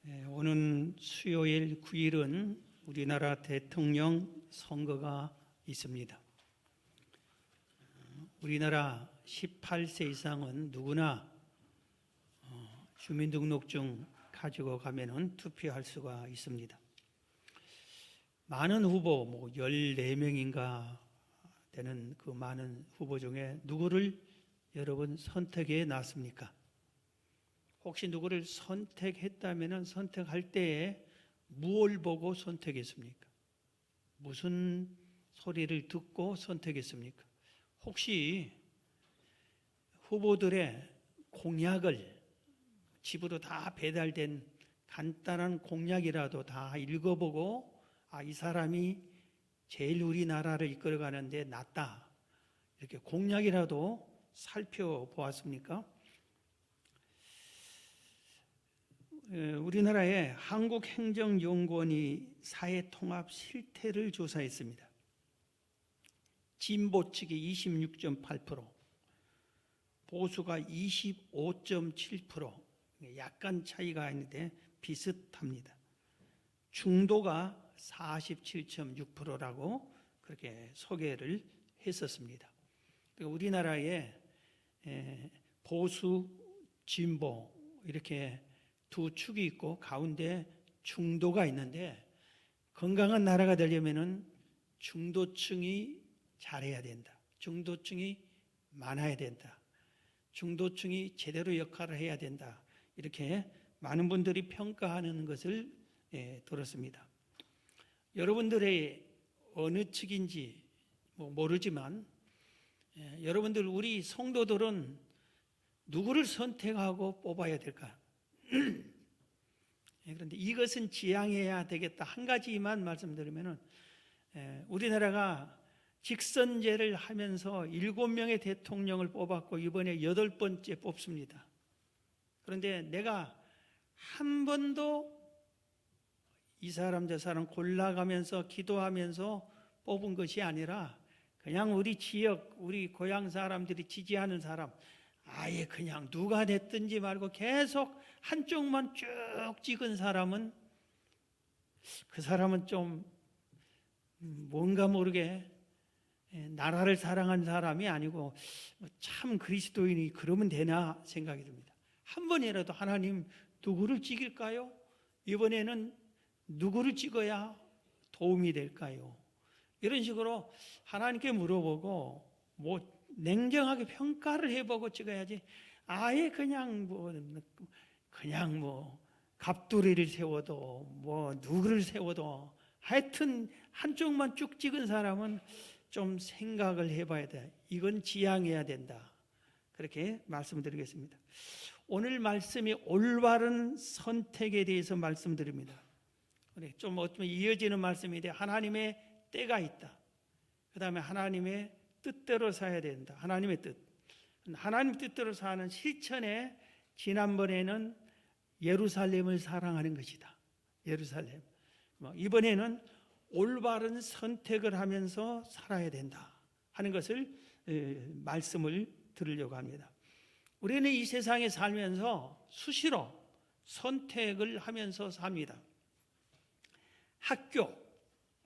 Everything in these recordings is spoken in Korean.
오는 수요일 9일은 우리나라 대통령 선거가 있습니다. 우리나라 18세 이상은 누구나 주민등록증 가지고 가면은 투표할 수가 있습니다. 많은 후보, 14명인가 되는 그 많은 후보 중에 누구를 여러분 선택해 놨습니까? 혹시 누구를 선택했다면 선택할 때에 무엇을 보고 선택했습니까? 무슨 소리를 듣고 선택했습니까? 혹시 후보들의 공약을 집으로 다 배달된 간단한 공약이라도 다 읽어보고 이 사람이 제일 우리나라를 이끌어가는데 낫다, 이렇게 공약이라도 살펴보았습니까? 우리나라의 한국행정연구원이 사회통합 실태를 조사했습니다. 진보 측이 26.8%, 보수가 25.7%, 약간 차이가 있는데 비슷합니다. 중도가 47.6%라고 그렇게 소개를 했었습니다. 우리나라의 보수, 진보 이렇게 두 축이 있고 가운데 중도가 있는데, 건강한 나라가 되려면은 중도층이 잘해야 된다. 중도층이 많아야 된다. 중도층이 제대로 역할을 해야 된다. 이렇게 많은 분들이 평가하는 것을 들었습니다. 여러분들의 어느 측인지 모르지만 여러분들, 우리 성도들은 누구를 선택하고 뽑아야 될까? 그런데 이것은 지향해야 되겠다. 한 가지만 말씀드리면은, 우리나라가 직선제를 하면서 7명의 대통령을 뽑았고 이번에 8번째 뽑습니다. 그런데 내가 한 번도 이 사람 저 사람 골라가면서 기도하면서 뽑은 것이 아니라 그냥 우리 지역, 우리 고향 사람들이 지지하는 사람, 아예 그냥 누가 됐든지 말고 계속 한쪽만 쭉 찍은 사람은, 그 사람은 좀 뭔가 모르게 나라를 사랑하는 사람이 아니고 참 그리스도인이 그러면 되나 생각이 듭니다. 한 번이라도 하나님 누구를 찍을까요? 이번에는 누구를 찍어야 도움이 될까요? 이런 식으로 하나님께 물어보고 냉정하게 평가를 해보고 찍어야지, 아예 그냥 갑두리를 세워도 누구를 세워도 하여튼 한쪽만 쭉 찍은 사람은 좀 생각을 해봐야 돼. 이건 지양해야 된다. 그렇게 말씀드리겠습니다. 오늘 말씀이 올바른 선택에 대해서 말씀드립니다. 좀 어쩌면 이어지는 말씀인데, 하나님의 때가 있다. 그 다음에 하나님의 뜻대로 살아야 된다. 하나님의 뜻. 하나님 뜻대로 사는 실천에, 지난번에는 예루살렘을 사랑하는 것이다. 예루살렘. 이번에는 올바른 선택을 하면서 살아야 된다 하는 것을 말씀을 들으려고 합니다. 우리는 이 세상에 살면서 수시로 선택을 하면서 삽니다. 학교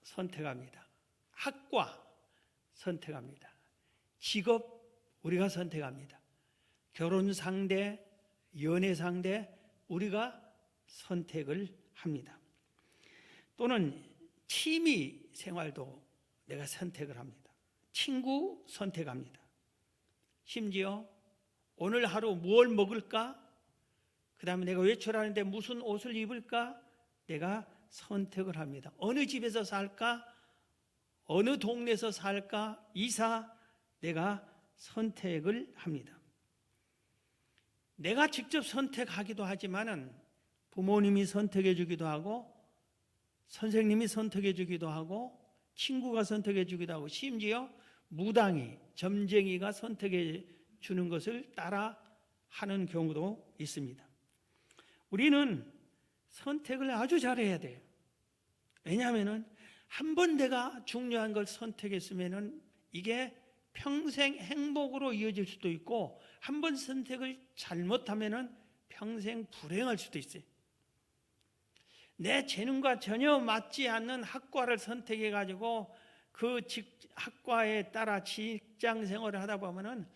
선택합니다. 학과 선택합니다. 직업 우리가 선택합니다. 결혼 상대, 연애 상대 우리가 선택을 합니다. 또는 취미 생활도 내가 선택을 합니다. 친구 선택합니다. 심지어 오늘 하루 무엇을 먹을까? 그 다음에 내가 외출하는데 무슨 옷을 입을까? 내가 선택을 합니다. 어느 집에서 살까? 어느 동네에서 살까? 이사 내가 선택을 합니다. 내가 직접 선택하기도 하지만은 부모님이 선택해 주기도 하고, 선생님이 선택해 주기도 하고, 친구가 선택해 주기도 하고, 심지어 무당이, 점쟁이가 선택해 주는 것을 따라 하는 경우도 있습니다. 우리는 선택을 아주 잘해야 돼요. 왜냐하면 한 번 내가 중요한 걸 선택했으면 이게 평생 행복으로 이어질 수도 있고, 한 번 선택을 잘못하면 평생 불행할 수도 있어요. 내 재능과 전혀 맞지 않는 학과를 선택해 가지고 그 학과에 따라 직장 생활을 하다 보면은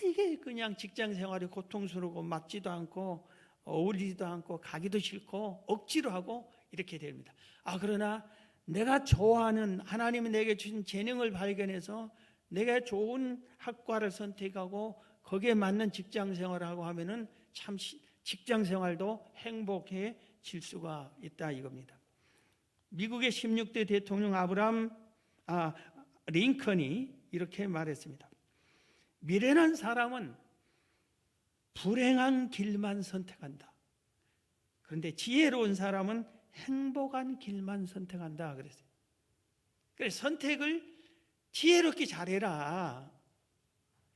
이게 그냥 직장 생활이 고통스럽고 맞지도 않고 어울리지도 않고 가기도 싫고 억지로 하고 이렇게 됩니다. 그러나 내가 좋아하는 하나님이 내게 주신 재능을 발견해서 내가 좋은 학과를 선택하고 거기에 맞는 직장 생활을 하고 하면은 참 직장 생활도 행복해질 수가 있다 이겁니다. 미국의 16대 대통령 링컨이 이렇게 말했습니다. 미련한 사람은 불행한 길만 선택한다. 그런데 지혜로운 사람은 행복한 길만 선택한다 그랬어요. 그래서 선택을 지혜롭게 잘해라.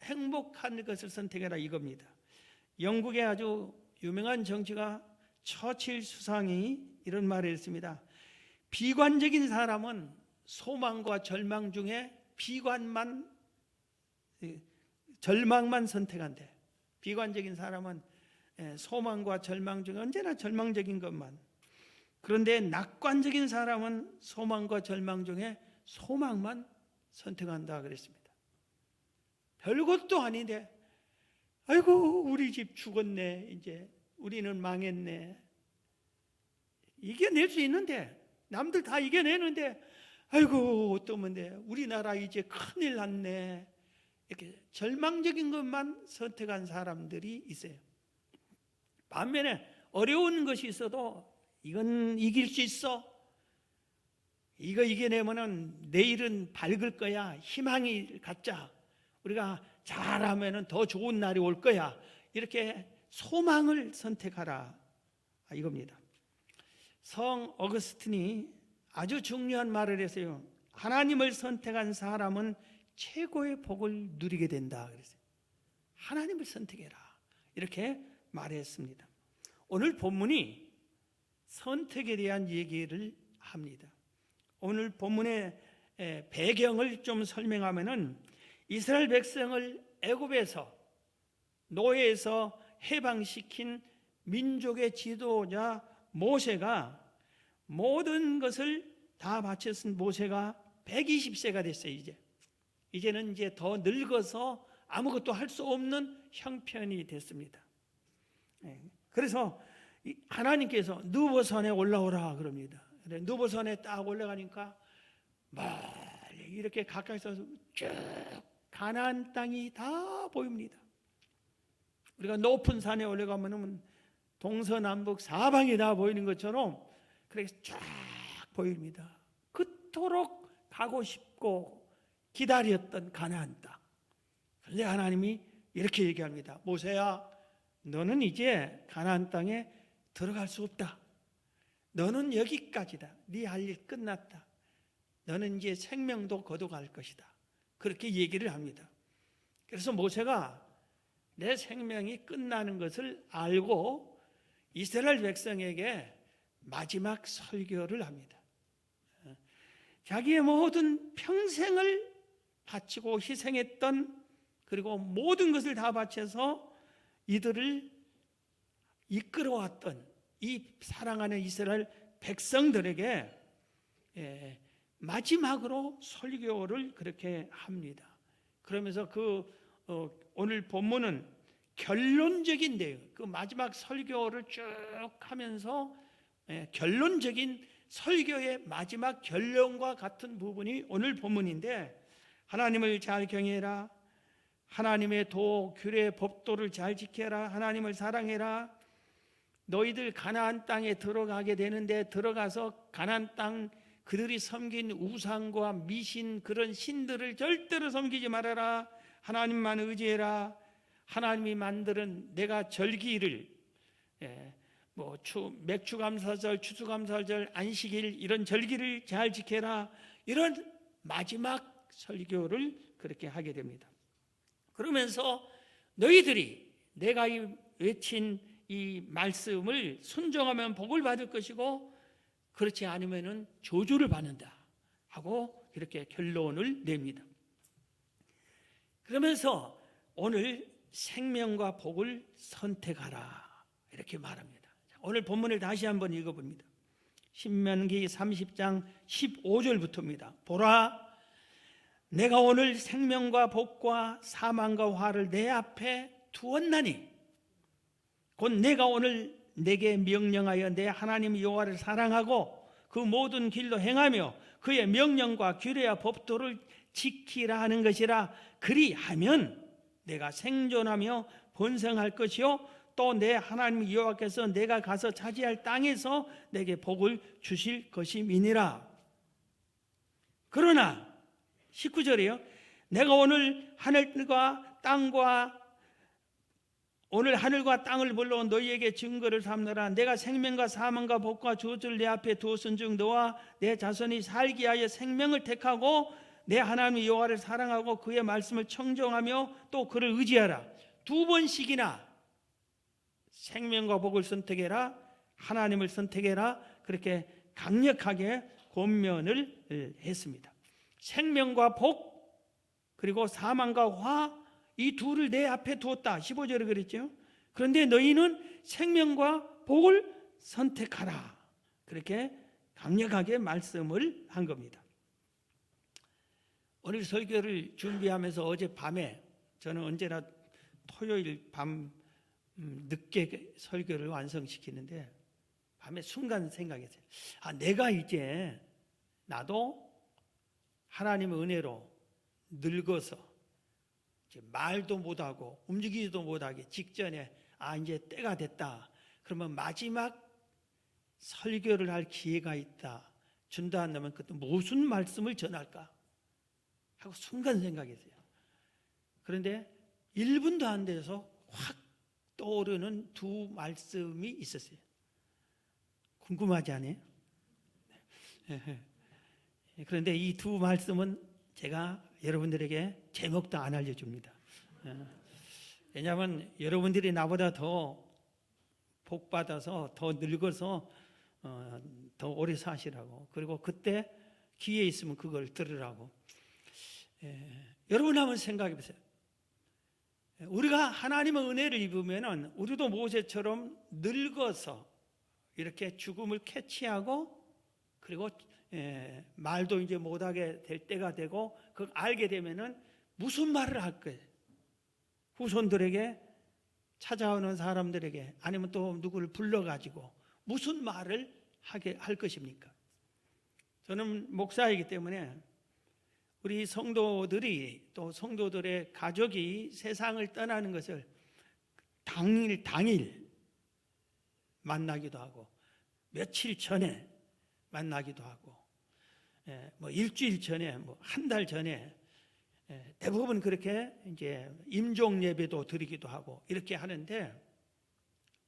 행복한 것을 선택해라 이겁니다. 영국의 아주 유명한 정치가 처칠 수상이 이런 말을 했습니다. 비관적인 사람은 소망과 절망 중에 절망만 선택한대. 비관적인 사람은 소망과 절망 중에 언제나 절망적인 것만. 그런데 낙관적인 사람은 소망과 절망 중에 소망만 선택한다 그랬습니다. 별것도 아닌데 아이고 우리 집 죽었네, 이제 우리는 망했네, 이겨낼 수 있는데 남들 다 이겨내는데 아이고 어떠면 우리나라 이제 큰일 났네, 이렇게 절망적인 것만 선택한 사람들이 있어요. 반면에 어려운 것이 있어도 이건 이길 수 있어, 이거 이겨내면은 내일은 밝을 거야, 희망이 갖자, 우리가 잘하면은 더 좋은 날이 올 거야, 이렇게 소망을 선택하라 이겁니다. 성 어거스틴이 아주 중요한 말을 했어요. 하나님을 선택한 사람은 최고의 복을 누리게 된다 그랬어요. 하나님을 선택해라 이렇게 말했습니다. 오늘 본문이 선택에 대한 얘기를 합니다. 오늘 본문의 배경을 좀 설명하면은 이스라엘 백성을 애굽에서 노예에서 해방시킨 민족의 지도자 모세가 모든 것을 다 바쳤은 모세가 120세가 됐어요. 이제는 이제 더 늙어서 아무것도 할 수 없는 형편이 됐습니다. 그래서 하나님께서 느보산에 올라오라 그럽니다. 느보산에 딱 올라가니까 멀리 이렇게 가까이서 쭉 가나안 땅이 다 보입니다. 우리가 높은 산에 올라가면 동서남북 사방이 다 보이는 것처럼 그렇게 쫙 보입니다. 그토록 가고 싶고 기다렸던 가나안 땅. 그런데 하나님이 이렇게 얘기합니다. 모세야, 너는 이제 가나안 땅에 들어갈 수 없다. 너는 여기까지다. 네 할 일 끝났다. 너는 이제 생명도 거둬갈 것이다. 그렇게 얘기를 합니다. 그래서 모세가 내 생명이 끝나는 것을 알고 이스라엘 백성에게 마지막 설교를 합니다. 자기의 모든 평생을 바치고 희생했던, 그리고 모든 것을 다 바쳐서 이들을 이끌어왔던 이 사랑하는 이스라엘 백성들에게 마지막으로 설교를 그렇게 합니다. 그러면서 오늘 본문은 결론적인 내용, 그 마지막 설교를 쭉 하면서 결론적인 설교의 마지막 결론과 같은 부분이 오늘 본문인데, 하나님을 잘 경외해라, 하나님의 도, 규례, 법도를 잘 지켜라, 하나님을 사랑해라, 너희들 가나안 땅에 들어가게 되는데 들어가서 가나안 땅 그들이 섬긴 우상과 미신, 그런 신들을 절대로 섬기지 말아라, 하나님만 의지해라, 하나님이 만드는 내가 절기를 맥주감사절, 추수감사절, 안식일 이런 절기를 잘 지켜라, 이런 마지막 설교를 그렇게 하게 됩니다. 그러면서 너희들이 내가 외친 이 말씀을 순종하면 복을 받을 것이고 그렇지 않으면 저주를 받는다 하고 이렇게 결론을 냅니다. 그러면서 오늘 생명과 복을 선택하라 이렇게 말합니다. 오늘 본문을 다시 한번 읽어봅니다. 신명기 30장 15절부터입니다. 보라, 내가 오늘 생명과 복과 사망과 화를 내 앞에 두었나니 곧 내가 오늘 내게 명령하여 내 하나님 여호와를 사랑하고 그 모든 길로 행하며 그의 명령과 규례와 법도를 지키라 하는 것이라. 그리하면 내가 생존하며 번성할 것이요 또 내 하나님 여호와께서 내가 가서 차지할 땅에서 내게 복을 주실 것임이니라. 그러나 19절이요. 내가 오늘 하늘과 땅을 불러온 너희에게 증거를 삼느라. 내가 생명과 사망과 복과 저주를 내 앞에 두었은즉 너와 내 자손이 살기 위하여 생명을 택하고 내 하나님 여호와를 사랑하고 그의 말씀을 청종하며 또 그를 의지하라. 두 번씩이나 생명과 복을 선택해라, 하나님을 선택해라, 그렇게 강력하게 권면을 했습니다. 생명과 복 그리고 사망과 화, 이 둘을 내 앞에 두었다. 15절에 그랬죠. 그런데 너희는 생명과 복을 선택하라, 그렇게 강력하게 말씀을 한 겁니다. 오늘 설교를 준비하면서 어젯밤에, 저는 언제나 토요일 밤 늦게 설교를 완성시키는데 밤에 순간 생각했어요. 내가 이제 나도 하나님의 은혜로 늙어서 이제 말도 못하고 움직이지도 못하기 직전에 이제 때가 됐다. 그러면 마지막 설교를 할 기회가 있다. 준다 한다면 그때 무슨 말씀을 전할까 하고 순간 생각했어요. 그런데 1분도 안 돼서 확 떠오르는 두 말씀이 있었어요. 궁금하지 않아요? 그런데 이 두 말씀은 제가 여러분들에게 제목도 안 알려줍니다. 왜냐하면 여러분들이 나보다 더 복받아서 더 늙어서 더 오래 사시라고, 그리고 그때 기회 있으면 그걸 들으라고. 여러분 한번 생각해 보세요. 우리가 하나님의 은혜를 입으면 우리도 모세처럼 늙어서 이렇게 죽음을 캐치하고, 그리고 말도 이제 못하게 될 때가 되고, 그걸 알게 되면은 무슨 말을 할 거예요? 후손들에게, 찾아오는 사람들에게, 아니면 또 누구를 불러가지고 무슨 말을 하게 할 것입니까? 저는 목사이기 때문에 우리 성도들이, 또 성도들의 가족이 세상을 떠나는 것을 당일 만나기도 하고, 며칠 전에 만나기도 하고, 뭐 일주일 전에, 뭐 한 달 전에, 대부분 그렇게 이제 임종 예배도 드리기도 하고 이렇게 하는데,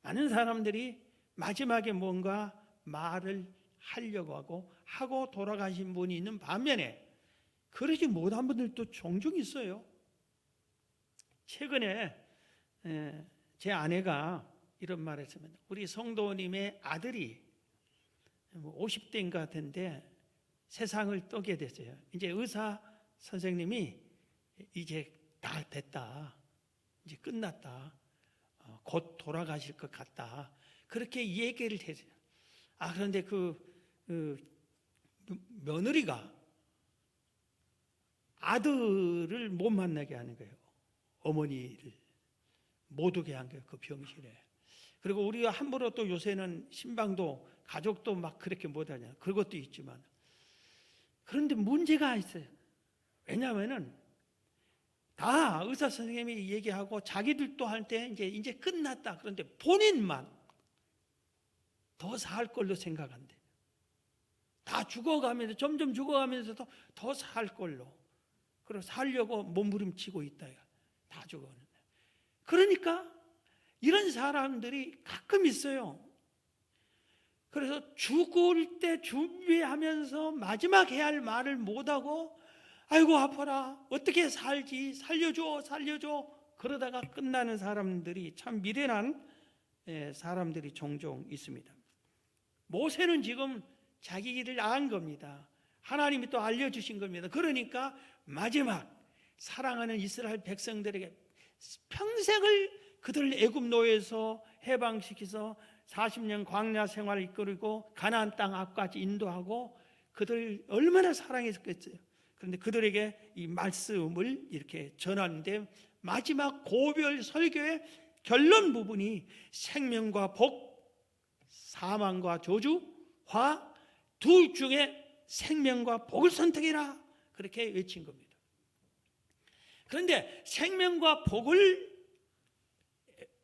많은 사람들이 마지막에 뭔가 말을 하려고 하고 돌아가신 분이 있는 반면에 그러지 못한 분들도 종종 있어요. 최근에 제 아내가 이런 말을 했습니다. 우리 성도님의 아들이 50대인 것 같은데 세상을 떠게 됐어요. 이제 의사 선생님이 이제 다 됐다, 이제 끝났다, 곧 돌아가실 것 같다, 그렇게 얘기를 했어요. 그런데 그 며느리가 아들을 못 만나게 하는 거예요. 어머니를 못 오게 한 거예요, 그 병실에. 그리고 우리가 함부로 또 요새는 신방도 가족도 막 그렇게 못하냐, 그것도 있지만, 그런데 문제가 있어요. 왜냐하면은 다 의사 선생님이 얘기하고 자기들도 할 때 이제 끝났다. 그런데 본인만 더 살 걸로 생각한대. 다 죽어가면서, 점점 죽어가면서도 더 살 걸로, 그리고 살려고 몸부림치고 있다. 다 죽었는데. 그러니까 이런 사람들이 가끔 있어요. 그래서 죽을 때 준비하면서 마지막 해야 할 말을 못하고, 아이고 아파라, 어떻게 살지, 살려줘, 그러다가 끝나는 사람들이 참 미련한 사람들이 종종 있습니다. 모세는 지금 자기 길을 안 겁니다. 하나님이 또 알려주신 겁니다. 그러니까 마지막 사랑하는 이스라엘 백성들에게 평생을 그들을 애굽 노예에서 해방시켜서 40년 광야 생활을 이끌고 가나안 땅 앞까지 인도하고 그들 얼마나 사랑했겠어요. 그런데 그들에게 이 말씀을 이렇게 전하는데 마지막 고별 설교의 결론 부분이 생명과 복, 사망과 저주와 둘 중에 생명과 복을 선택해라, 그렇게 외친 겁니다. 그런데 생명과 복을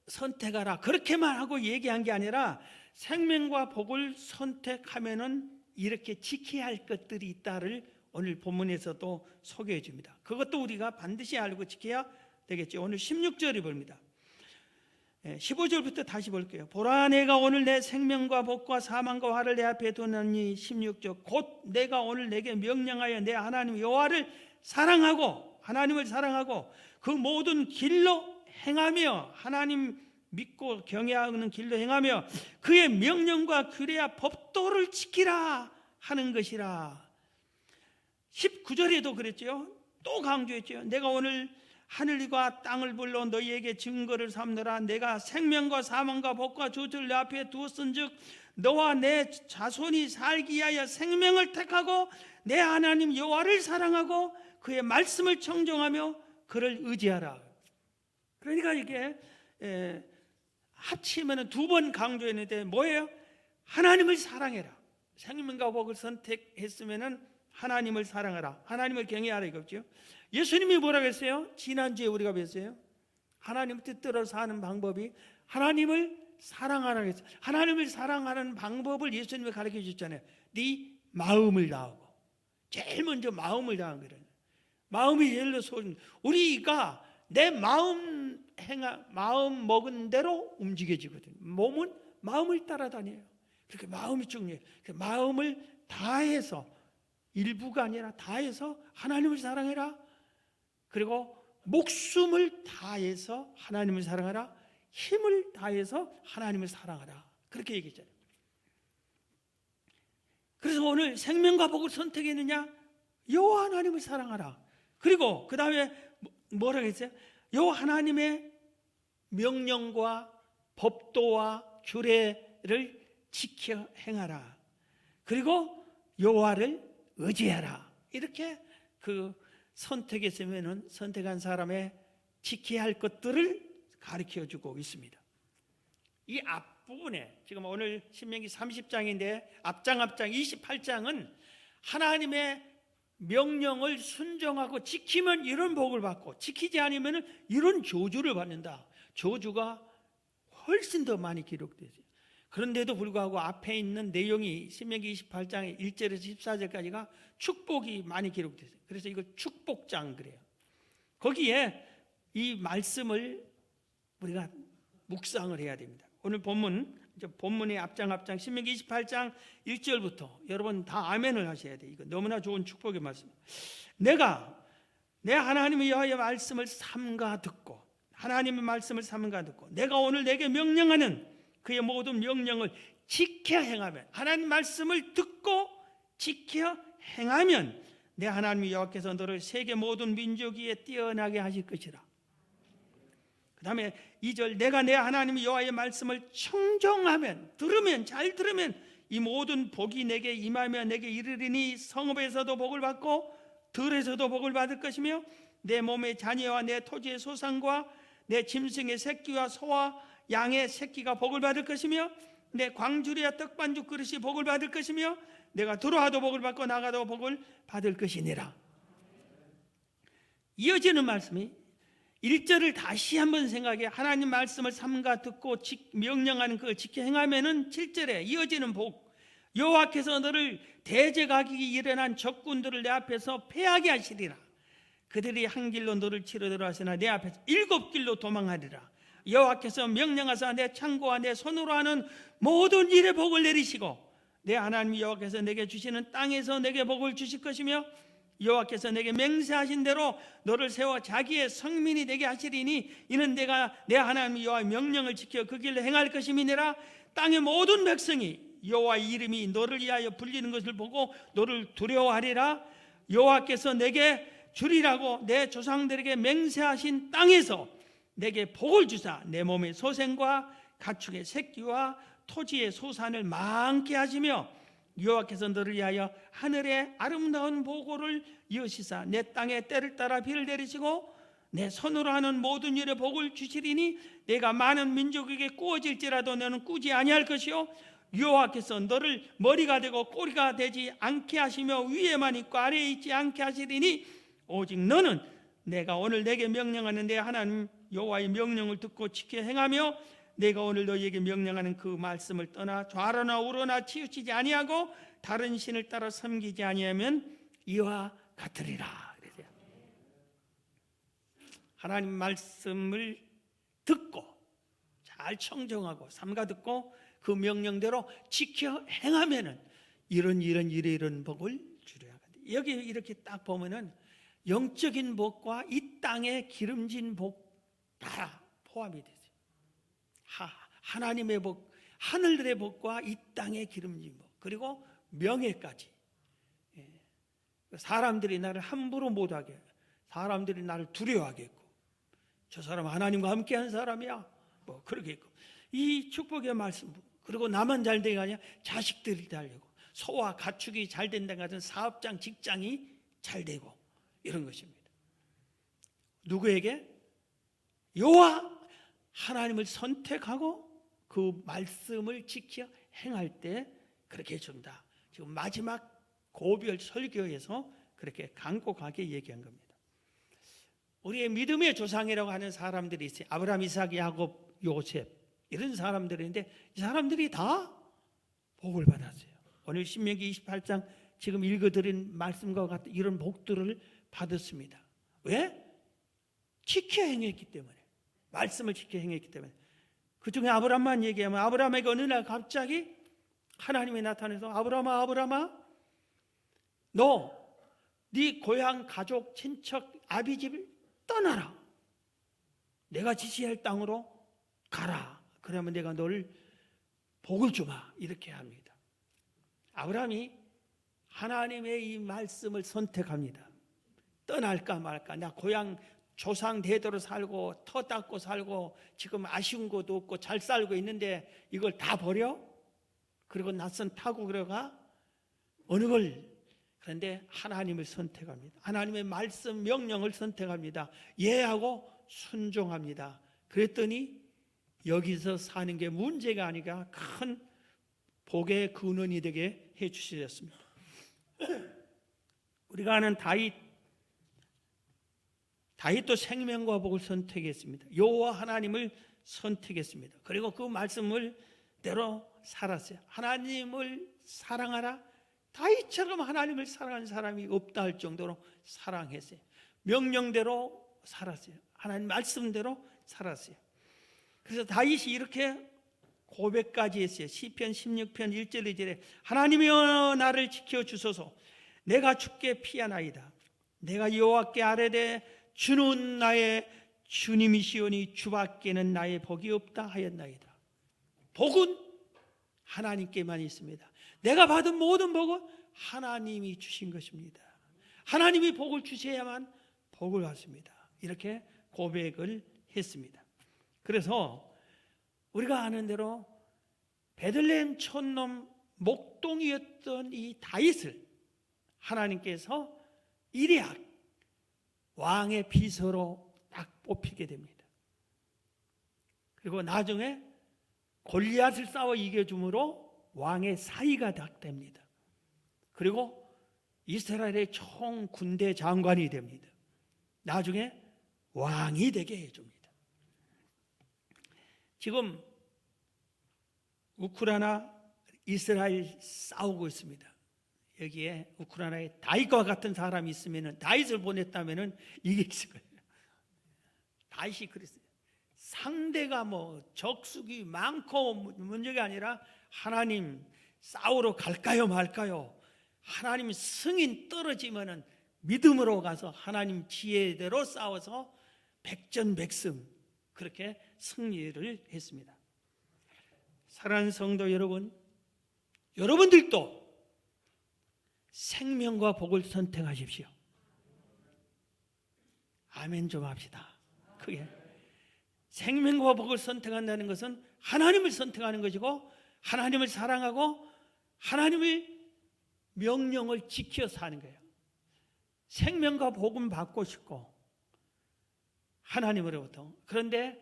선택하라 그렇게만 하고 얘기한 게 아니라 생명과 복을 선택하면은 이렇게 지켜야 할 것들이 있다를 오늘 본문에서도 소개해 줍니다. 그것도 우리가 반드시 알고 지켜야 되겠죠. 오늘 16절이 봅니다. 15절부터 다시 볼게요. 보라, 내가 오늘 내 생명과 복과 사망과 화를 내 앞에 두느니 16절 곧 내가 오늘 내게 명령하여 내 하나님 여호와를 사랑하고, 하나님을 사랑하고 그 모든 길로 행하며, 하나님 믿고 경외하는 길로 행하며 그의 명령과 규례와 법도를 지키라 하는 것이라. 19절에도 그랬죠. 또 강조했죠. 내가 오늘 하늘과 땅을 불러 너희에게 증거를 삼느라 내가 생명과 사망과 복과 저주를 내 앞에 두었은즉 너와 내 자손이 살기 위하여 생명을 택하고 내 하나님 여호와를 사랑하고 그의 말씀을 청종하며 그를 의지하라. 그러니까 이게 합치면 두 번 강조했는데 뭐예요? 하나님을 사랑해라. 생명과 복을 선택했으면 하나님을 사랑하라, 하나님을 경외하라 이거죠. 예수님이 뭐라고 했어요? 지난주에 우리가 뵀어요. 하나님 뜻대로 사는 방법이 하나님을 사랑하라고 했어요. 하나님을 사랑하는 방법을 예수님이 가르쳐 주셨잖아요. 네 마음을 다하고. 제일 먼저 마음을 다한 거예요. 마음이 제일로 소중. 우리가 내 마음 먹은 대로 움직여지거든요. 몸은 마음을 따라다녀요. 그렇게 마음이 중요해요. 마음을 다해서, 일부가 아니라 다해서 하나님을 사랑해라. 그리고 목숨을 다해서 하나님을 사랑하라. 힘을 다해서 하나님을 사랑하라. 그렇게 얘기했잖아요. 그래서 오늘 생명과 복을 선택했느냐? 여호와 하나님을 사랑하라. 그리고 그 다음에 뭐라고 했어요? 여호와 하나님의 명령과 법도와 규례를 지켜 행하라. 그리고 여호와를 의지하라. 이렇게 그 선택했으면은 선택한 사람의 지켜야 할 것들을 가르쳐 주고 있습니다. 이 앞부분에 지금 오늘 신명기 30장인데 앞장 28장은 하나님의 명령을 순종하고 지키면 이런 복을 받고 지키지 않으면 이런 저주를 받는다. 저주가 훨씬 더 많이 기록되죠. 그런데도 불구하고 앞에 있는 내용이 신명기 28장의 1절에서 14절까지가 축복이 많이 기록됐어요. 그래서 이걸 축복장 그래요. 거기에 이 말씀을 우리가 묵상을 해야 됩니다. 오늘 본문의 앞장 신명기 28장 1절부터 여러분 다 아멘을 하셔야 돼요. 이거 너무나 좋은 축복의 말씀. 내가 내 하나님의 여호와의 말씀을 삼가 듣고, 하나님의 말씀을 삼가 듣고 내가 오늘 내게 명령하는 그의 모든 명령을 지켜 행하면, 하나님 말씀을 듣고 지켜 행하면 내 하나님 여호와께서 너를 세계 모든 민족 위에 뛰어나게 하실 것이라. 그 다음에 2절 내가 내 하나님 여호와의 말씀을 청정하면, 잘 들으면 이 모든 복이 내게 임하며 내게 이르리니 성읍에서도 복을 받고 들에서도 복을 받을 것이며 내 몸의 자녀와 내 토지의 소산과 내 짐승의 새끼와 소와 양의 새끼가 복을 받을 것이며 내 광주리와 떡반죽 그릇이 복을 받을 것이며 내가 들어와도 복을 받고 나가도 복을 받을 것이니라. 이어지는 말씀이 1절을 다시 한번 생각해 하나님 말씀을 삼가 듣고 명령하는 그걸 지켜 행하면은 7절에 이어지는 복, 여호와께서 너를 대적하기 일어난 적군들을 내 앞에서 패하게 하시리라. 그들이 한 길로 너를 치러 들어가시나 내 앞에서 7길로 도망하리라. 여호와께서 명령하사 내 창고와 내 손으로 하는 모든 일에 복을 내리시고 내 하나님 여호와께서 내게 주시는 땅에서 내게 복을 주실 것이며 여호와께서 내게 맹세하신 대로 너를 세워 자기의 성민이 되게 하시리니 이는 내가 내 하나님 여호와의 명령을 지켜 그 길로 행할 것임이니라. 땅의 모든 백성이 여호와의 이름이 너를 위하여 불리는 것을 보고 너를 두려워하리라. 여호와께서 내게 주리라고 내 조상들에게 맹세하신 땅에서 내게 복을 주사 내 몸의 소생과 가축의 새끼와 토지의 소산을 많게 하시며 여호와께서 너를 위하여 하늘의 아름다운 보고를 여시사 내 땅에 때를 따라 비를 내리시고 내 손으로 하는 모든 일에 복을 주시리니 내가 많은 민족에게 꾸어질지라도 너는 꾸지 아니할 것이요 여호와께서 너를 머리가 되고 꼬리가 되지 않게 하시며 위에만 있고 아래에 있지 않게 하시리니 오직 너는 내가 오늘 내게 명령하는 내 하나님 여호와의 명령을 듣고 지켜 행하며 내가 오늘 너희에게 명령하는 그 말씀을 떠나 좌로나 우로나 치우치지 아니하고 다른 신을 따라 섬기지 아니하면 이와 같으리라. 그래요. 하나님 말씀을 듣고 잘 청정하고 삼가 듣고 그 명령대로 지켜 행하면은 이런 복을 주려 하거든요. 여기 이렇게 딱 보면은 영적인 복과 이 땅의 기름진 복 다 포함이 되죠. 하나님의 복, 하늘의 복과 이 땅의 기름진 복, 그리고 명예까지. 사람들이 나를 함부로 못하게, 사람들이 나를 두려워하게 했고, 저 사람 하나님과 함께한 사람이야, 뭐 그렇게 했고, 이 축복의 말씀, 그리고 나만 잘 되가 아니라 자식들이 잘 되고, 소와 가축이 잘 된다 같은 사업장, 직장이 잘 되고 이런 것입니다. 누구에게? 여호와 하나님을 선택하고 그 말씀을 지켜 행할 때 그렇게 해준다. 지금 마지막 고별 설교에서 그렇게 간곡하게 얘기한 겁니다. 우리의 믿음의 조상이라고 하는 사람들이 있어요. 아브라함, 이삭, 야곱, 요셉 이런 사람들인데 이 사람들이 다 복을 받았어요. 오늘 신명기 28장 지금 읽어드린 말씀과 같은 이런 복들을 받았습니다. 왜? 지켜 행했기 때문에. 말씀을 지켜 행했기 때문에. 그 중에 아브라함만 얘기하면 아브라함에게 어느 날 갑자기 하나님이 나타나서 아브라함아, 아브라함아, 너 네 고향, 가족, 친척, 아비 집을 떠나라. 내가 지시할 땅으로 가라. 그러면 내가 너를 복을 주마. 이렇게 합니다. 아브라함이 하나님의 이 말씀을 선택합니다. 떠날까 말까. 나 고향 조상 대대로 살고 터 닦고 살고 지금 아쉬운 것도 없고 잘 살고 있는데 이걸 다 버려? 그리고 낯선 타국으로 가? 어느 걸? 그런데 하나님을 선택합니다. 하나님의 말씀 명령을 선택합니다. 예하고 순종합니다. 그랬더니 여기서 사는 게 문제가 아니라 큰 복의 근원이 되게 해주셨습니다. 우리가 아는 다윗도 생명과 복을 선택했습니다. 여호와 하나님을 선택했습니다. 그리고 그 말씀을 대로 살았어요. 하나님을 사랑하라. 다윗처럼 하나님을 사랑하는 사람이 없다 할 정도로 사랑했어요. 명령대로 살았어요. 하나님 말씀대로 살았어요. 그래서 다윗이 이렇게 고백까지 했어요. 시편 16편 1절 2절에 하나님이여 나를 지켜주소서. 내가 주께 피하나이다. 내가 여호와께 아뢰되 주는 나의 주님이시오니 주밖에는 나의 복이 없다 하였나이다. 복은 하나님께만 있습니다. 내가 받은 모든 복은 하나님이 주신 것입니다. 하나님이 복을 주셔야만 복을 받습니다. 이렇게 고백을 했습니다. 그래서 우리가 아는 대로 베들레헴 촌놈 목동이었던 이 다윗을 하나님께서 이레학 왕의 비서로 딱 뽑히게 됩니다. 그리고 나중에 골리앗을 싸워 이겨줌으로 왕의 사위가 딱 됩니다. 그리고 이스라엘의 총 군대 장관이 됩니다. 나중에 왕이 되게 해줍니다. 지금 우크라이나 이스라엘 싸우고 있습니다. 여기에 우크라이나에 다윗과 같은 사람이 있으면 다윗을 보냈다면 이겼을 거예요. 다윗이 그랬어요. 상대가 뭐 적수기 많고 문제가 아니라 하나님 싸우러 갈까요 말까요? 하나님 승인 떨어지면은 믿음으로 가서 하나님 지혜대로 싸워서 백전백승 그렇게 승리를 했습니다. 사랑하는 성도 여러분, 여러분들도 생명과 복을 선택하십시오. 아멘 좀 합시다. 크게. 생명과 복을 선택한다는 것은 하나님을 선택하는 것이고 하나님을 사랑하고 하나님의 명령을 지켜 사는 거예요. 생명과 복음 받고 싶고 하나님으로부터. 그런데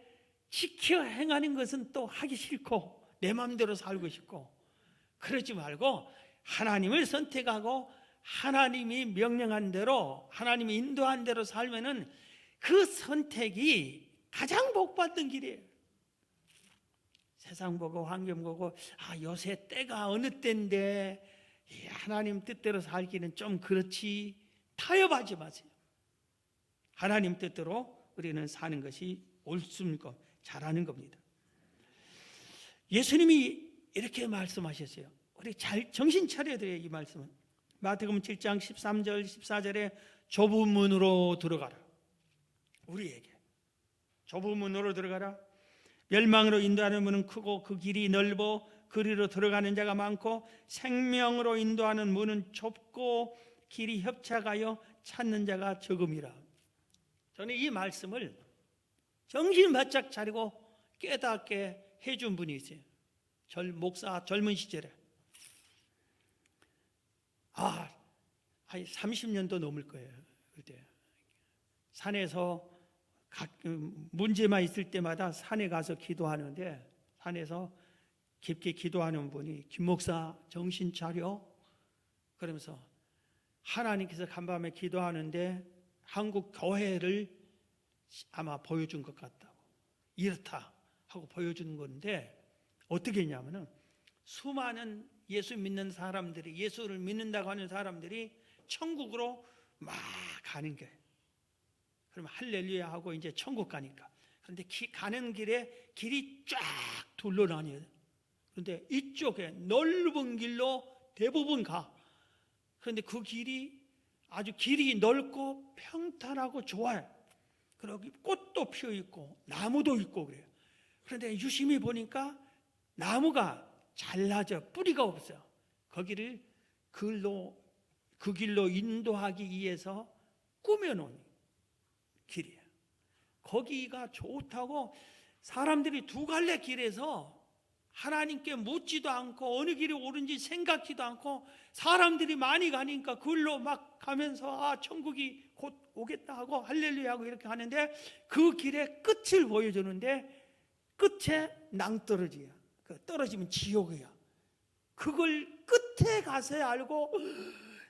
지켜 행하는 것은 또 하기 싫고 내 마음대로 살고 싶고 그러지 말고 하나님을 선택하고 하나님이 명령한 대로 하나님이 인도한 대로 살면은 그 선택이 가장 복받는 길이에요. 세상 보고 환경 보고 요새 때가 어느 때인데 하나님 뜻대로 살기는 좀 그렇지 타협하지 마세요. 하나님 뜻대로 우리는 사는 것이 옳습니까? 잘하는 겁니다. 예수님이 이렇게 말씀하셨어요. 우리 잘 정신 차려야 돼요. 이 말씀은 마태복음 7장 13절 14절에 좁은 문으로 들어가라. 우리에게 좁은 문으로 들어가라. 멸망으로 인도하는 문은 크고 그 길이 넓어 그리로 들어가는 자가 많고 생명으로 인도하는 문은 좁고 길이 협착하여 찾는 자가 적음이라. 저는 이 말씀을 정신 바짝 차리고 깨닫게 해준 분이 있어요. 목사 젊은 시절에 한 30년도 넘을 거예요. 그때 산에서 문제만 있을 때마다 산에 가서 기도하는데 산에서 깊게 기도하는 분이 김 목사 정신 차려 그러면서 하나님께서 간밤에 기도하는데 한국 교회를 아마 보여준 것 같다고 이렇다 하고 보여주는 건데 어떻게 했냐면은 수많은 예수 믿는 사람들이 예수를 믿는다고 하는 사람들이 천국으로 막 가는 거예요. 그러면 할렐루야 하고 이제 천국 가니까 그런데 가는 길에 길이 쫙 둘러 나뉘어요. 그런데 이쪽에 넓은 길로 대부분 가. 그런데 그 길이 아주 길이 넓고 평탄하고 좋아요. 그리고 꽃도 피어 있고 나무도 있고 그래요. 그런데 유심히 보니까 나무가 잘라져 뿌리가 없어요. 거기를 그 길로 인도하기 위해서 꾸며놓은 길이에요. 거기가 좋다고 사람들이 두 갈래 길에서 하나님께 묻지도 않고 어느 길이 옳은지 생각지도 않고 사람들이 많이 가니까 그걸로 막 가면서 천국이 곧 오겠다 하고 할렐루야 하고 이렇게 하는데 그 길의 끝을 보여주는데 끝에 낭떠러지야. 떨어지면 지옥이야. 그걸 끝에 가서야 알고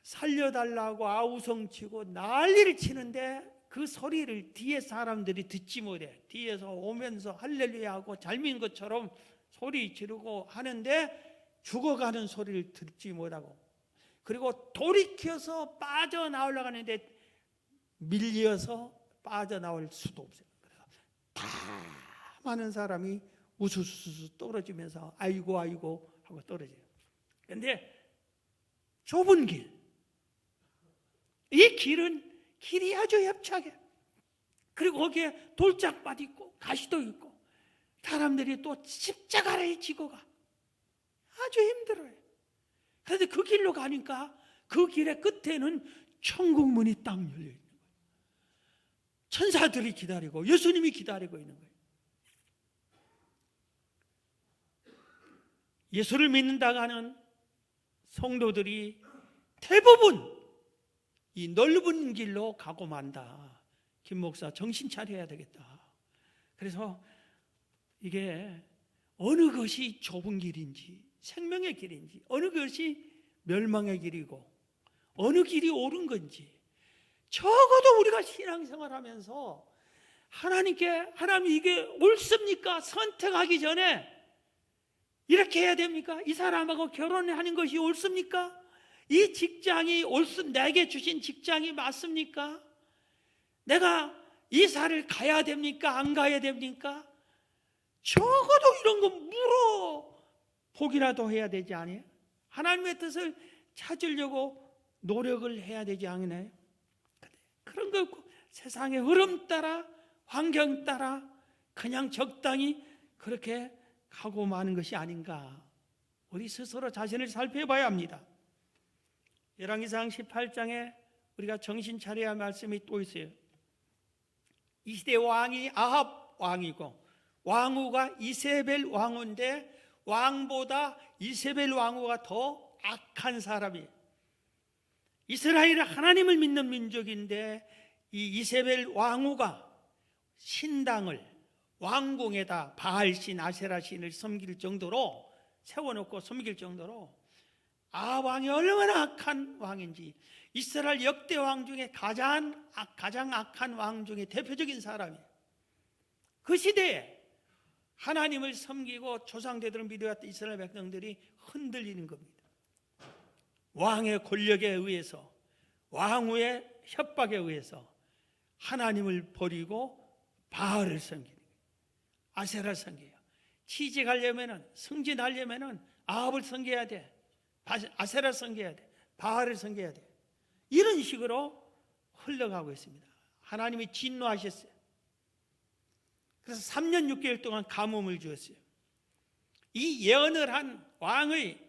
살려달라고 아우성치고 난리를 치는데 그 소리를 뒤에 사람들이 듣지 못해. 뒤에서 오면서 할렐루야 하고 잘 믿는 것처럼 소리 지르고 하는데 죽어가는 소리를 듣지 못하고 그리고 돌이켜서 빠져나오려고 하는데 밀려서 빠져나올 수도 없어요. 그래서 다 많은 사람이 우수수수 떨어지면서 아이고 아이고 하고 떨어져요. 그런데 좁은 길, 이 길이 아주 협착해. 그리고 거기에 돌짝밭 있고 가시도 있고 사람들이 또 십자가를 지고 가. 아주 힘들어요. 그런데 그 길로 가니까 그 길의 끝에는 천국 문이 딱 열려 있는 거예요. 천사들이 기다리고 예수님이 기다리고 있는 거예요. 예수를 믿는다고 하는 성도들이 대부분 이 넓은 길로 가고 만다. 김 목사 정신 차려야 되겠다. 그래서 이게 어느 것이 좁은 길인지 생명의 길인지 어느 것이 멸망의 길이고 어느 길이 옳은 건지 적어도 우리가 신앙생활하면서 하나님 이게 옳습니까? 선택하기 전에 이렇게 해야 됩니까? 이 사람하고 결혼하는 것이 옳습니까? 이 직장이 내게 주신 직장이 맞습니까? 내가 이사를 가야 됩니까? 안 가야 됩니까? 적어도 이런 거 물어보기라도 해야 되지 않아요? 하나님의 뜻을 찾으려고 노력을 해야 되지 않나요? 그런 거 없고 세상의 흐름 따라 환경 따라 그냥 적당히 그렇게 가고 마는 것이 아닌가. 우리 스스로 자신을 살펴봐야 합니다. 열왕기상 18장에 우리가 정신 차려야 할 말씀이 또 있어요. 이 시대 왕이 아합 왕이고 왕후가 이세벨 왕후인데 왕보다 이세벨 왕후가 더 악한 사람이에요. 이스라엘은 하나님을 믿는 민족인데 이 이세벨 왕후가 신당을 왕궁에다 바알신 아세라신을 섬길 정도로 세워놓고 섬길 정도로 아합 왕이 얼마나 악한 왕인지, 이스라엘 역대 왕 중에 가장 악한 왕 중에 대표적인 사람이에요. 그 시대에 하나님을 섬기고 조상대들을 믿어왔던 이스라엘 백성들이 흔들리는 겁니다. 왕의 권력에 의해서, 왕후의 협박에 의해서 하나님을 버리고 바알을 섬기는 거예요. 아세라를 섬겨요. 취직하려면, 승진하려면 아합을 섬겨야 돼, 아세라를 섬겨야 돼, 바알을 섬겨야 돼. 이런 식으로 흘러가고 있습니다. 하나님이 진노하셨어요. 그래서 3년 6개월 동안 가뭄을 주었어요. 이 예언을 한 왕의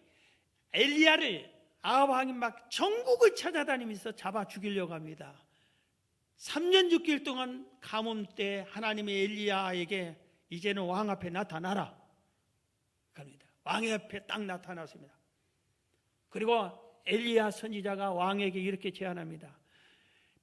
엘리야를 아합 왕이 막 전국을 찾아다니면서 잡아 죽이려고 합니다. 3년 6개월 동안 가뭄 때 하나님의 엘리야에게 이제는 왕 앞에 나타나라 합니다. 왕의 앞에 딱 나타났습니다. 그리고 엘리야 선지자가 왕에게 이렇게 제안합니다.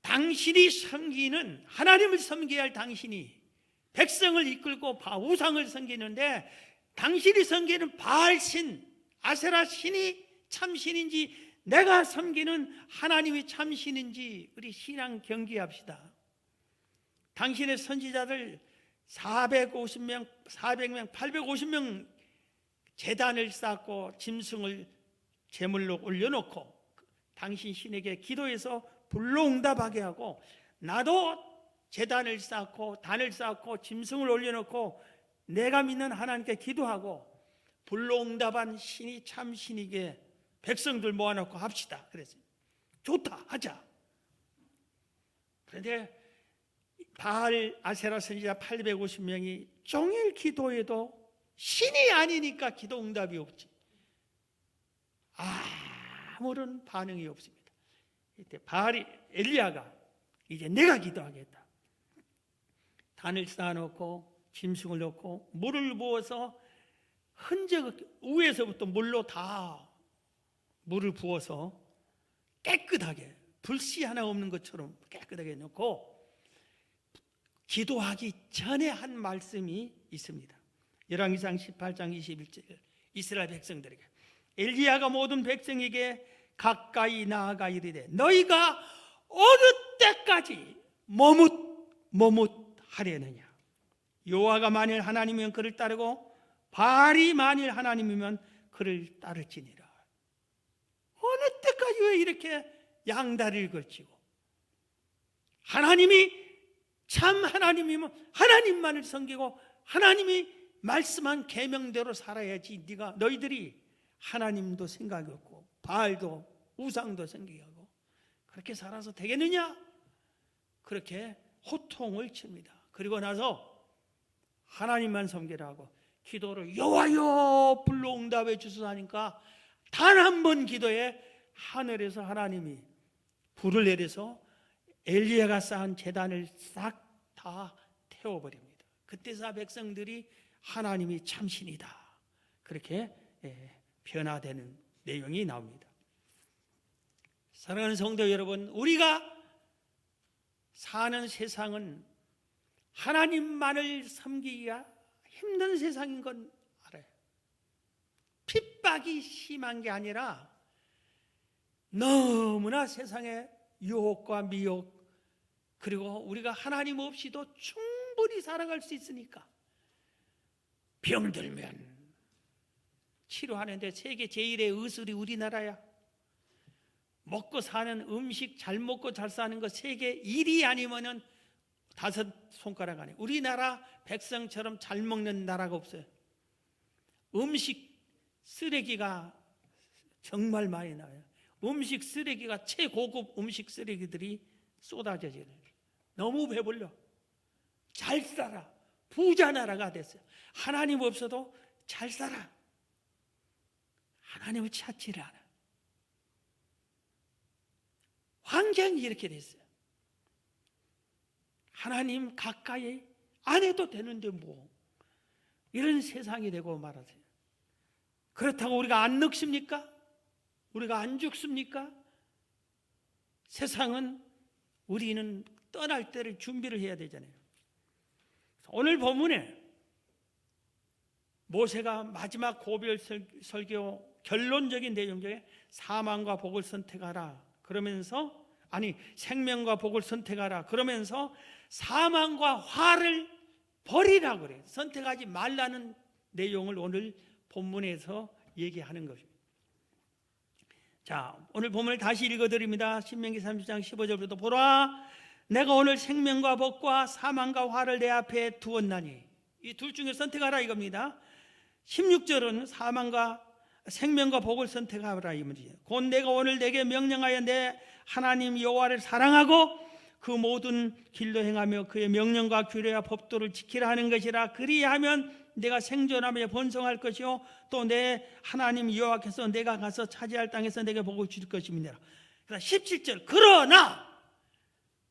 당신이 섬기는, 하나님을 섬겨야 할 당신이 백성을 이끌고 우상을 섬기는데, 당신이 섬기는 바알신, 아세라 신이 참신인지 내가 섬기는 하나님이 참신인지 우리 신앙 경기합시다. 당신의 선지자들 450명, 400명, 850명 제단을 쌓고 짐승을 제물로 올려놓고 당신 신에게 기도해서 불로응답하게 하고, 나도 제단을 쌓고 단을 쌓고 짐승을 올려놓고 내가 믿는 하나님께 기도하고 불로응답한 신이 참신이게 백성들 모아놓고 합시다. 그래서 좋다, 하자. 그런데 바알 아세라 선지자 850명이 종일 기도해도 신이 아니니까 기도 응답이 없지. 아무런 반응이 없습니다. 이때 바알이, 엘리야가 이제 내가 기도하겠다. 단을 쌓아놓고 짐승을 넣고 물을 부어서 흔적, 위에서부터 물로 다 물을 부어서 깨끗하게, 불씨 하나 없는 것처럼 깨끗하게 넣고 기도하기 전에 한 말씀이 있습니다. 열왕기상 18장 21절, 이스라엘 백성들에게, 엘리야가 모든 백성에게 가까이 나아가 이르되 너희가 어느 때까지 머뭇하려느냐. 여호와가 만일 하나님이면 그를 따르고 바알이 만일 하나님이면 그를 따를지니라. 어느 때까지 왜 이렇게 양다리를 걸치고, 하나님이 참 하나님이면 하나님만을 섬기고 하나님이 말씀한 계명대로 살아야지. 너희들이 하나님도 생각이 없고 바알도 우상도 생각하고 그렇게 살아서 되겠느냐? 그렇게 호통을 칩니다. 그리고 나서 하나님만 섬기라 하고 기도를 여호와여 불로응답해 주소서 하니까 단 한 번 기도에 하늘에서 하나님이 불을 내려서 엘리야가 쌓은 제단을 싹 다 태워버립니다. 그때서 백성들이 하나님이 참신이다, 그렇게 변화되는 내용이 나옵니다. 사랑하는 성도 여러분, 우리가 사는 세상은 하나님만을 섬기기가 힘든 세상인 건 알아요. 핍박이 심한 게 아니라 너무나 세상의 유혹과 미혹, 그리고 우리가 하나님 없이도 충분히 살아갈 수 있으니까 병들면 치료하는데 세계 제1의 의술이 우리나라야. 먹고 사는 음식, 잘 먹고 잘 사는 거 세계 1위 아니면은 5손가락 안에. 우리나라 백성처럼 잘 먹는 나라가 없어요. 음식 쓰레기가 정말 많이 나와요. 음식 쓰레기가, 최고급 음식 쓰레기들이 쏟아져져요. 너무 배불러. 잘 살아. 부자 나라가 됐어요. 하나님 없어도 잘 살아. 하나님을 찾지를 않아. 환경이 이렇게 됐어요. 하나님 가까이 안 해도 되는데 뭐, 이런 세상이 되고 말하세요. 그렇다고 우리가 안 늙습니까? 우리가 안 죽습니까? 세상은 우리는 떠날 때를 준비를 해야 되잖아요. 오늘 본문에 모세가 마지막 고별 설교 결론적인 내용 중에 사망과 복을 선택하라 그러면서, 아니 생명과 복을 선택하라 그러면서 사망과 화를 버리라고 그래요. 선택하지 말라는 내용을 오늘 본문에서 얘기하는 것입니다. 자, 오늘 본문을 다시 읽어드립니다. 신명기 30장 15절부터 보라, 내가 오늘 생명과 복과 사망과 화를 내 앞에 두었나니, 이 둘 중에 선택하라 이겁니다. 16절은 생명과 복을 선택하라 이 문제예요. 곧 내가 오늘 내게 명령하여 내 하나님 여호와를 사랑하고 그 모든 길로 행하며 그의 명령과 규례와 법도를 지키라 하는 것이라. 그리하면 내가 생존하며 번성할 것이요 또 내 하나님 여호와께서 내가 가서 차지할 땅에서 내게 복을 줄 것입니다. 17절, 그러나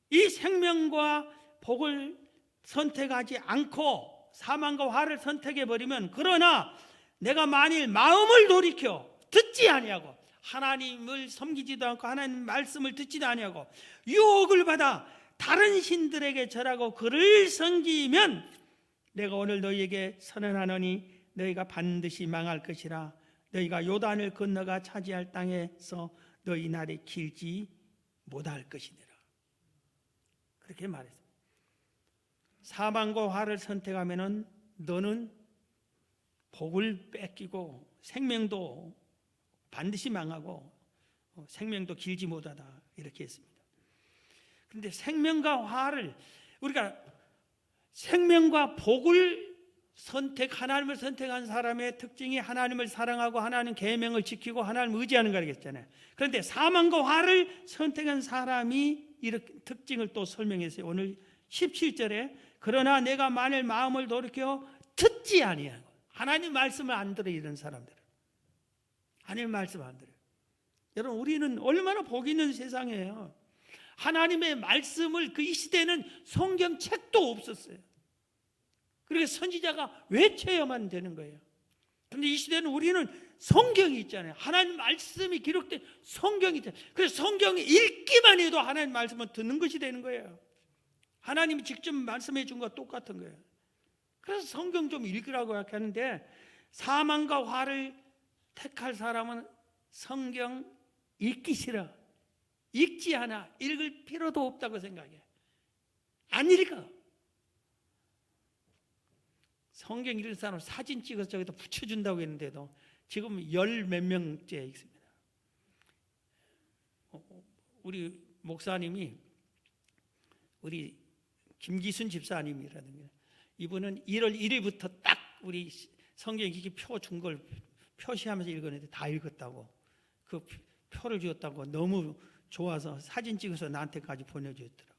이 생명과 복을 선택하지 않고 사망과 화를 선택해버리면, 그러나 내가 만일 마음을 돌이켜 듣지 아니하고 하나님을 섬기지도 않고 하나님 말씀을 듣지도 아니하고 유혹을 받아 다른 신들에게 절하고 그를 섬기면 내가 오늘 너희에게 선언하노니 너희가 반드시 망할 것이라. 너희가 요단을 건너가 차지할 땅에서 너희 날이 길지 못할 것이니라. 그렇게 말했습니다. 사망과 화를 선택하면은 너는 복을 뺏기고 생명도 반드시 망하고 생명도 길지 못하다 이렇게 했습니다. 그런데 생명과 화를, 우리가 생명과 복을 하나님을 선택한 사람의 특징이 하나님을 사랑하고 하나님 계명을 지키고 하나님을 의지하는 거겠잖아요. 그런데 사망과 화를 선택한 사람이 이렇게 특징을 또 설명했어요. 오늘 17절에 그러나 내가 만일 마음을 돌이켜 듣지 아니하고, 하나님 말씀을 안 들어, 이런 사람들은 하나님 말씀 안 들어요. 여러분, 우리는 얼마나 복 있는 세상이에요. 하나님의 말씀을, 이 시대는 성경책도 없었어요. 그러니까 선지자가 외쳐야만 되는 거예요. 그런데 이 시대는 우리는 성경이 있잖아요. 하나님 말씀이 기록된 성경이 있잖아요. 그래서 성경이 읽기만 해도 하나님 말씀은 듣는 것이 되는 거예요. 하나님이 직접 말씀해 준 것과 똑같은 거예요. 그래서 성경 좀 읽으라고 하는데, 사망과 화를 택할 사람은 성경 읽기 싫어, 읽지 않아, 읽을 필요도 없다고 생각해. 안 읽어. 성경 읽는 사람 사진 찍어서 저기다 붙여준다고 했는데도 지금 10몇 명째 있습니다. 우리 목사님이, 우리 김기순 집사님이라든가, 이분은 1월 1일부터 딱 우리 성경 읽기 표 준 걸 표시하면서 읽었는데 다 읽었다고, 그 표를 주었다고 너무 좋아서 사진 찍어서 나한테까지 보내주었더라고.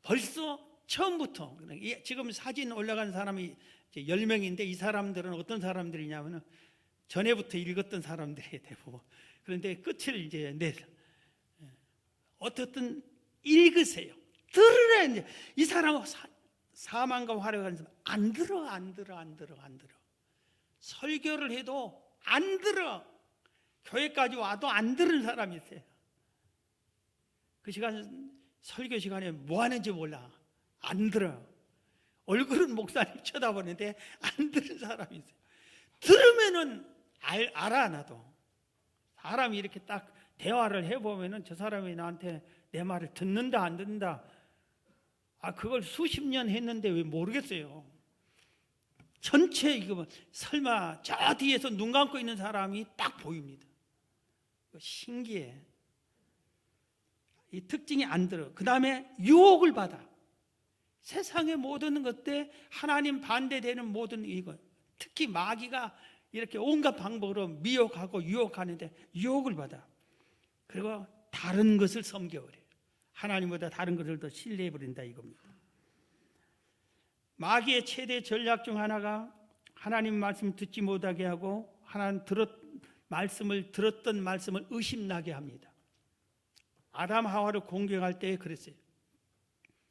벌써 처음부터, 지금 사진 올라간 사람이 10명인데 이 사람들은 어떤 사람들이냐면 전에부터 읽었던 사람들이 대부분. 그런데 끝을 이제 어떻든 읽으세요. 들으래. 이제 이 사람은 사망과 화를 가는 사람 안 들어. 설교를 해도 안 들어. 교회까지 와도 안 들은 사람이 있어요. 그 시간, 설교 시간에 뭐 하는지 몰라. 안 들어. 얼굴은 목사님 쳐다보는데 안 들은 사람이 있어요. 들으면은 알아. 나도 사람이 이렇게 딱 대화를 해보면은 저 사람이 나한테 내 말을 듣는다 안 듣는다, 그걸 수십 년 했는데 왜 모르겠어요. 전체 이거 설마 저 뒤에서 눈 감고 있는 사람이 딱 보입니다. 신기해. 이 특징이 안 들어. 그 다음에 유혹을 받아. 세상의 모든 것들, 하나님 반대되는 모든 이거, 특히 마귀가 이렇게 온갖 방법으로 미혹하고 유혹하는데 유혹을 받아. 그리고 다른 것을 섬겨버려요. 하나님보다 다른 것을 더 신뢰해버린다 이겁니다. 마귀의 최대 전략 중 하나가 하나님 말씀 듣지 못하게 하고 하나님 말씀을 들었던 말씀을 의심나게 합니다. 아담 하와를 공격할 때 그랬어요.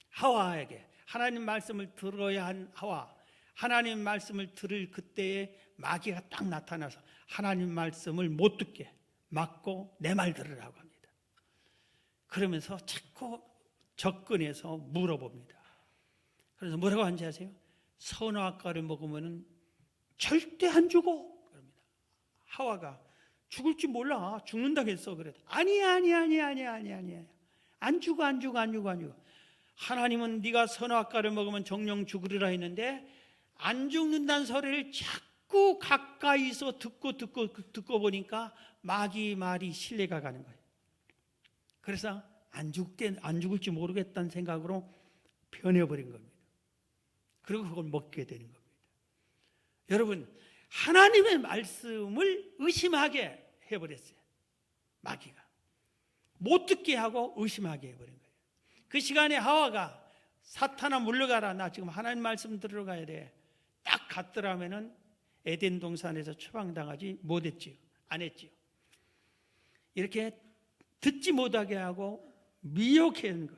하와에게 하나님 말씀을 들어야 한 하와, 하나님 말씀을 들을 그때에 마귀가 딱 나타나서 하나님 말씀을 못 듣게 막고 내 말 들으라고 합니다. 그러면서 자꾸 접근해서 물어봅니다. 그래서 뭐라고 하는지 아세요? 선악과를 먹으면 절대 안 죽어. 그럽니다. 하와가 죽을지 몰라. 죽는다고 했어. 그래. 아니야. 안 죽어. 하나님은 네가 선악과를 먹으면 정령 죽으리라 했는데 안 죽는다는 소리를 자꾸 가까이서 듣고 보니까 마귀 말이 신뢰가 가는 거예요. 그래서 안 죽을지 모르겠다는 생각으로 변해버린 겁니다. 그리고 그걸 먹게 되는 겁니다. 여러분, 하나님의 말씀을 의심하게 해버렸어요. 마귀가 못 듣게 하고 의심하게 해버린 거예요. 그 시간에 하와가 사탄아 물러가라, 나 지금 하나님 말씀 들으러 가야 돼, 딱 갔더라면은 에덴 동산에서 추방당하지 못했지요. 안 했지요. 이렇게 듣지 못하게 하고 미혹해 한 것,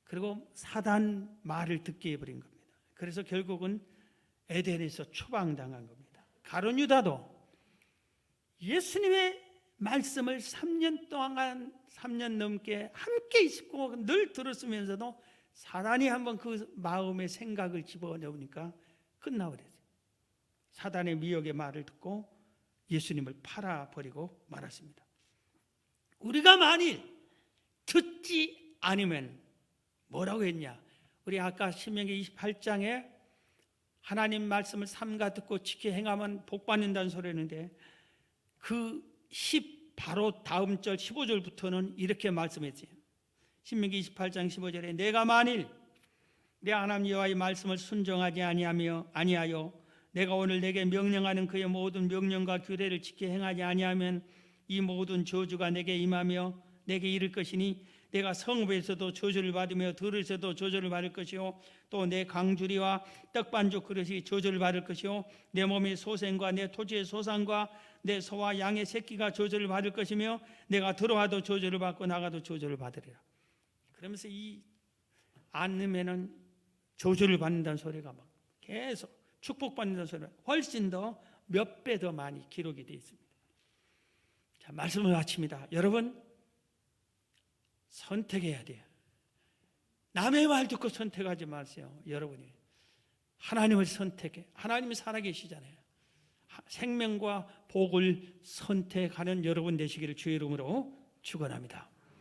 그리고 사단 말을 듣게 해버린 겁니다. 그래서 결국은 에덴에서 추방당한 겁니다. 가룟 유다도 예수님의 말씀을 3년 넘게 함께 있고 늘 들었으면서도 사단이 한번 그 마음의 생각을 집어넣으니까 끝나버렸어요. 사단의 미혹의 말을 듣고 예수님을 팔아버리고 말았습니다. 우리가 만일 듣지 않으면 뭐라고 했냐? 우리 아까 신명기 28장에 하나님 말씀을 삼가 듣고 지켜 행하면 복 받는다는 소리 했는데 그 바로 다음 절 15절부터는 이렇게 말씀했어요. 신명기 28장 15절에 내가 만일 내 하나님 여호와의 말씀을 순종하지 아니하여 내가 오늘 내게 명령하는 그의 모든 명령과 규례를 지켜 행하지 아니하면 이 모든 저주가 내게 임하며 내게 이를 것이니 내가 성읍에서도 저주를 받으며 들에서도 저주를 받을 것이요 또 내 강주리와 떡반죽 그릇이 저주를 받을 것이요 내 몸의 소생과 내 토지의 소산과 내 소와 양의 새끼가 저주를 받을 것이며 내가 들어와도 저주를 받고 나가도 저주를 받으리라. 그러면서 이 않으면은 저주를 받는다는 소리가 막 계속 축복받는다는 소리가 훨씬 더 몇 배 더 많이 기록이 되어 있습니다. 자, 말씀을 마칩니다. 여러분, 선택해야 돼요. 남의 말 듣고 선택하지 마세요. 여러분이 하나님을 선택해. 하나님이 살아계시잖아요. 생명과 복을 선택하는 여러분 되시기를 주의 이름으로 축원합니다.